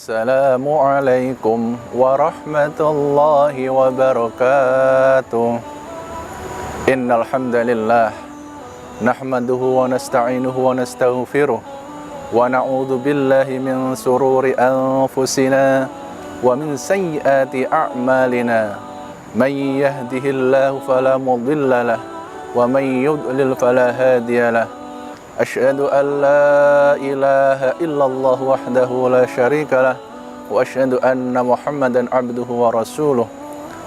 Assalamualaikum warahmatullahi wabarakatuh. Innal hamdalillah nahmaduhu wa nasta'inuhu wa nastaghfiruh wa na'udzu billahi min sururi anfusina wa min sayyiati a'malina. May yahdihillahu fala mudilla lahu wa may yudlil fala hadiya lahu. Asyhadu an la ilaha illallah wahdahu la syarika lah wa asyhadu anna Muhammadan abduhu wa rasuluh.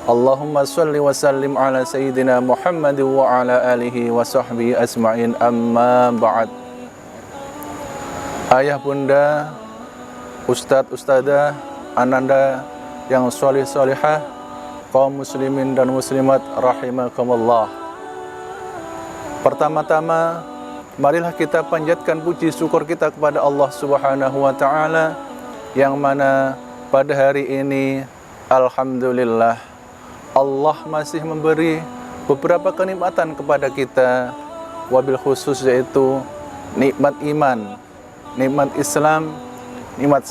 Allahumma shalli wa sallim ala sayyidina Muhammad wa ala alihi wa sahbihi asma'in, amma ba'd. Ayah bunda, ustadz ustadzah, ananda yang sholih sholihah, kaum muslimin dan muslimat rahimakumullah. Pertama-tama, marilah kita panjatkan puji syukur kita kepada Allah Subhanahu wa Ta'ala, yang mana pada hari ini alhamdulillah Allah masih memberi beberapa kenikmatan kepada kita, wabil khusus yaitu nikmat iman, nikmat Islam, nikmat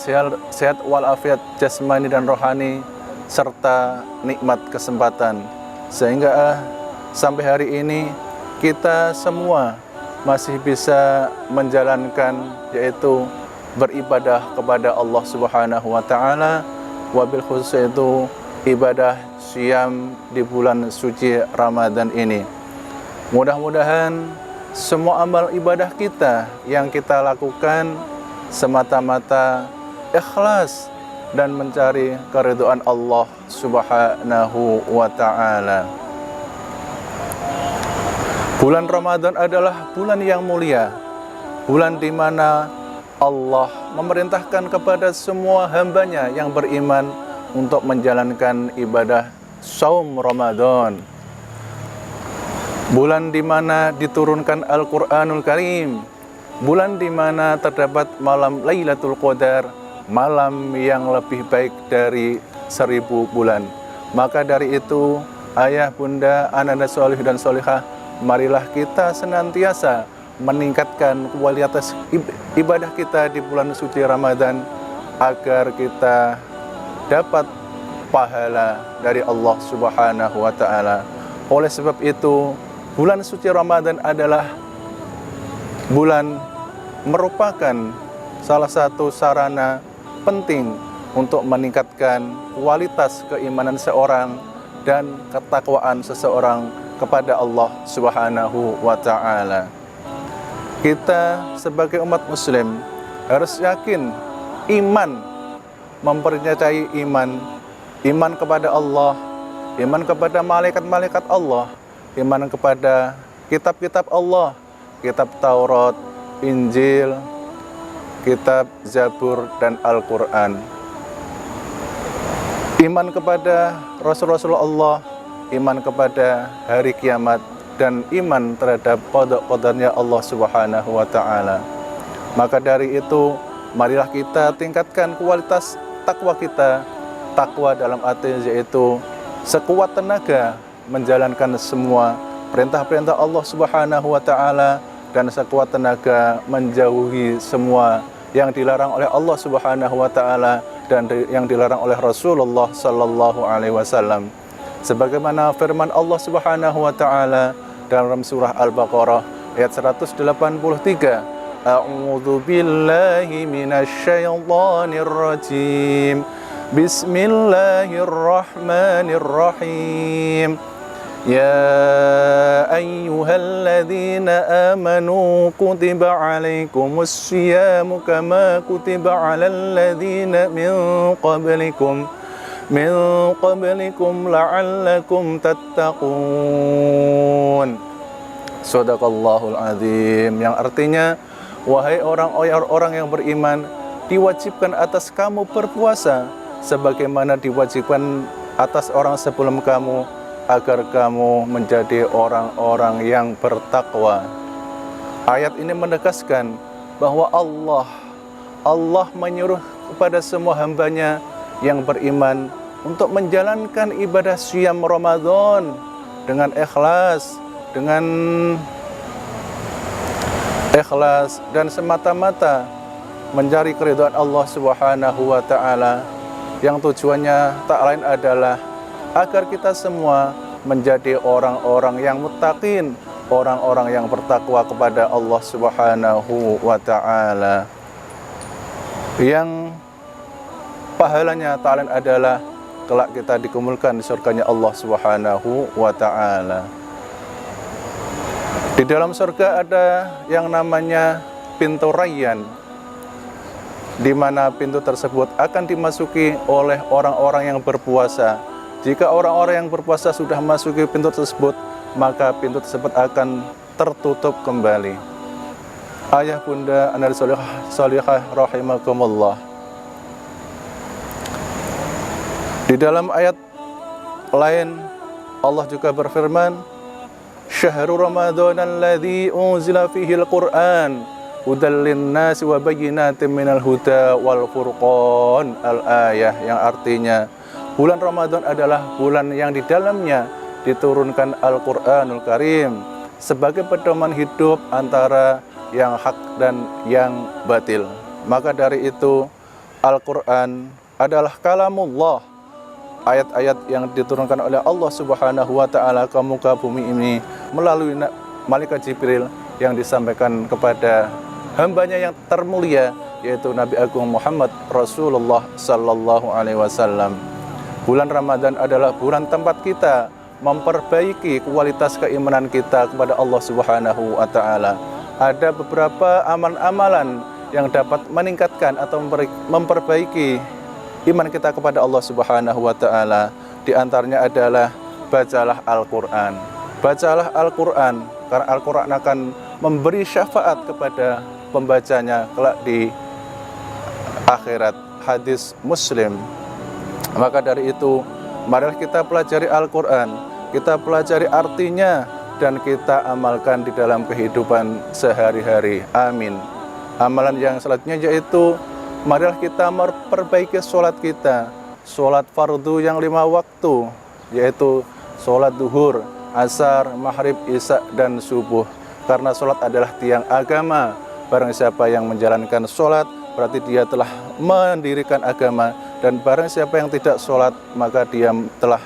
sehat walafiat jasmani dan rohani, serta nikmat kesempatan, sehingga sampai hari ini kita semua masih bisa menjalankan, yaitu beribadah kepada Allah Subhanahu wa Ta'ala, wabil khusus itu ibadah syam di bulan suci Ramadan ini. Mudah-mudahan semua amal ibadah kita yang kita lakukan semata-mata ikhlas dan mencari keridhaan Allah Subhanahu wa Ta'ala. Bulan Ramadan adalah bulan yang mulia, bulan di mana Allah memerintahkan kepada semua hambanya yang beriman untuk menjalankan ibadah saum Ramadan. Bulan di mana diturunkan Al-Quranul Karim, bulan di mana terdapat malam Lailatul Qadar, malam yang lebih baik dari 1000 bulan. Maka dari itu, ayah, bunda, ananda sholih dan sholihah, marilah kita senantiasa meningkatkan kualitas ibadah kita di bulan suci Ramadan, agar kita dapat pahala dari Allah Subhanahu wa Ta'ala. Oleh sebab itu, bulan suci Ramadan adalah bulan merupakan salah satu sarana penting untuk meningkatkan kualitas keimanan seorang dan ketakwaan seseorang kepada Allah Subhanahu wa Ta'ala. Kita sebagai umat muslim harus yakin iman, mempercayai iman kepada Allah, iman kepada malaikat-malaikat Allah, iman kepada kitab-kitab Allah, kitab Taurat, Injil, kitab Zabur dan Al-Quran. Iman kepada Rasul-Rasul Allah, iman kepada hari kiamat, dan iman terhadap qada-qadarnya Allah Subhanahu wa Ta'ala. Maka dari itu, marilah kita tingkatkan kualitas takwa kita. Takwa dalam arti yaitu sekuat tenaga menjalankan semua perintah-perintah Allah Subhanahu wa Ta'ala, dan sekuat tenaga menjauhi semua yang dilarang oleh Allah Subhanahu wa Ta'ala dan yang dilarang oleh Rasulullah sallallahu alaihi wasallam. Sebagaimana firman Allah Subhanahu wa Ta'ala dalam surah Al-Baqarah ayat 183, A'udzu billahi minasy syaithanir rajim. Bismillahirrahmanirrahim. Ya ayyuhalladzina amanu kutiba alaikumus syiyamu kama kutiba alal ladzina min qablikum la'allakum tattaqun. Shadaqallahul azim. Yang artinya, wahai orang-orang yang beriman, diwajibkan atas kamu berpuasa sebagaimana diwajibkan atas orang sebelum kamu, agar kamu menjadi orang-orang yang bertakwa. Ayat ini menegaskan bahwa Allah menyuruh kepada semua hambanya yang beriman untuk menjalankan ibadah syam Ramadan dengan ikhlas dan semata-mata mencari keridhaan Allah Subhanahu wa taala, yang tujuannya tak lain adalah agar kita semua menjadi orang-orang yang muttaqin, orang-orang yang bertakwa kepada Allah Subhanahu wa taala, yang pahalanya tak lain adalah kelak kita dikumpulkan di surganya Allah Subhanahu wa taala. Di dalam surga ada yang namanya pintu Rayyan, di mana pintu tersebut akan dimasuki oleh orang-orang yang berpuasa. Jika orang-orang yang berpuasa sudah masuki pintu tersebut, maka pintu tersebut akan tertutup kembali. Ayah bunda anak solihah rahimakumullah. Di dalam ayat lain Allah juga berfirman, Syahrul Ramadan alladzi unzila fihi al-Qur'an hudal linnasi wa bayyinatin minal huda wal furqan al-ayah, yang artinya bulan Ramadan adalah bulan yang di dalamnya diturunkan Al-Qur'anul Karim sebagai pedoman hidup antara yang hak dan yang batil. Maka dari itu Al-Qur'an adalah kalamullah, ayat-ayat yang diturunkan oleh Allah Subhanahu wa taala ke muka bumi ini melalui malaikat Jibril yang disampaikan kepada hambanya yang termulia, yaitu Nabi Agung Muhammad Rasulullah sallallahu alaihi wasallam. Bulan Ramadan adalah bulan tempat kita memperbaiki kualitas keimanan kita kepada Allah Subhanahu wa taala. Ada beberapa amalan-amalan yang dapat meningkatkan atau memperbaiki iman kita kepada Allah Subhanahu wa taala. Di antaranya adalah bacalah Al-Qur'an. Bacalah Al-Qur'an, karena Al-Qur'an akan memberi syafaat kepada pembacanya kelak di akhirat. Hadis Muslim. Maka dari itu, marilah kita pelajari Al-Qur'an, kita pelajari artinya, dan kita amalkan di dalam kehidupan sehari-hari. Amin. Amalan yang selanjutnya yaitu marilah kita memperbaiki sholat kita, sholat fardu yang 5 waktu, yaitu sholat duhur, asar, maghrib, isya, dan subuh. Karena sholat adalah tiang agama. Barang siapa yang menjalankan sholat, berarti dia telah mendirikan agama. Dan barang siapa yang tidak sholat, maka dia telah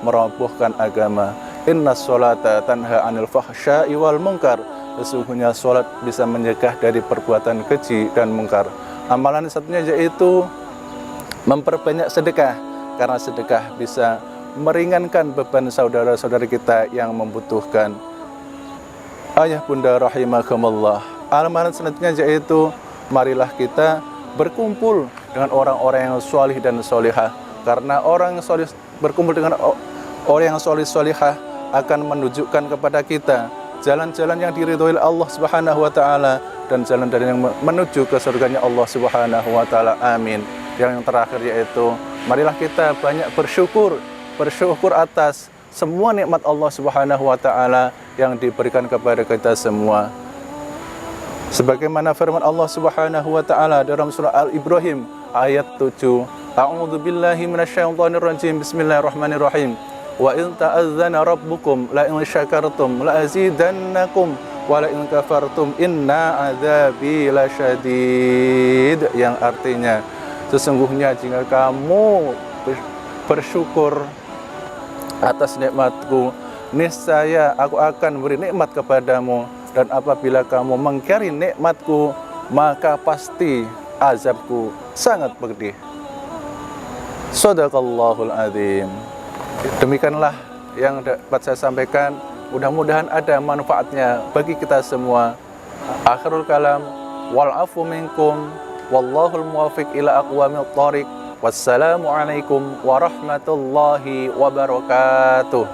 merobohkan agama. Inna sholata tanha anil fahsya'i wal munkar. Sesungguhnya sholat bisa mencegah dari perbuatan keji dan mungkar. Amalan satunya yaitu memperbanyak sedekah, karena sedekah bisa meringankan beban saudara-saudari kita yang membutuhkan. Ayah bunda rahimakumullah. Amalan selanjutnya yaitu marilah kita berkumpul dengan orang-orang yang solih dan solihah, karena orang yang solih berkumpul dengan orang yang solih solihah akan menunjukkan kepada kita jalan-jalan yang diridhoi Allah Subhanahu wa taala dan jalan-jalan yang menuju ke surganya Allah Subhanahu wa taala. Amin. Yang terakhir yaitu marilah kita banyak bersyukur atas semua nikmat Allah Subhanahu wa taala yang diberikan kepada kita semua. Sebagaimana firman Allah Subhanahu wa taala dalam surah Al-Ibrahim ayat 7, A'udzu billahi minasyaitonir rajim. Bismillahirrahmanirrahim. Wa in ta'azzana rabbukum la in syakartum la azidannakum wa la in kafartum inna adzabi lasyadid, yang artinya sesungguhnya jika kamu bersyukur atas nikmatku, niscaya aku akan beri nikmat kepadamu, dan apabila kamu mengingkari nikmatku, maka pasti azabku sangat pedih. Shadaqallahul adzim. Demikianlah yang dapat saya sampaikan. Mudah-mudahan ada manfaatnya bagi kita semua. Akhirul kalam, wal afu minkum, wallahul muwaffiq ila aqwamit thoriq. Wassalamualaikum warahmatullahi wabarakatuh.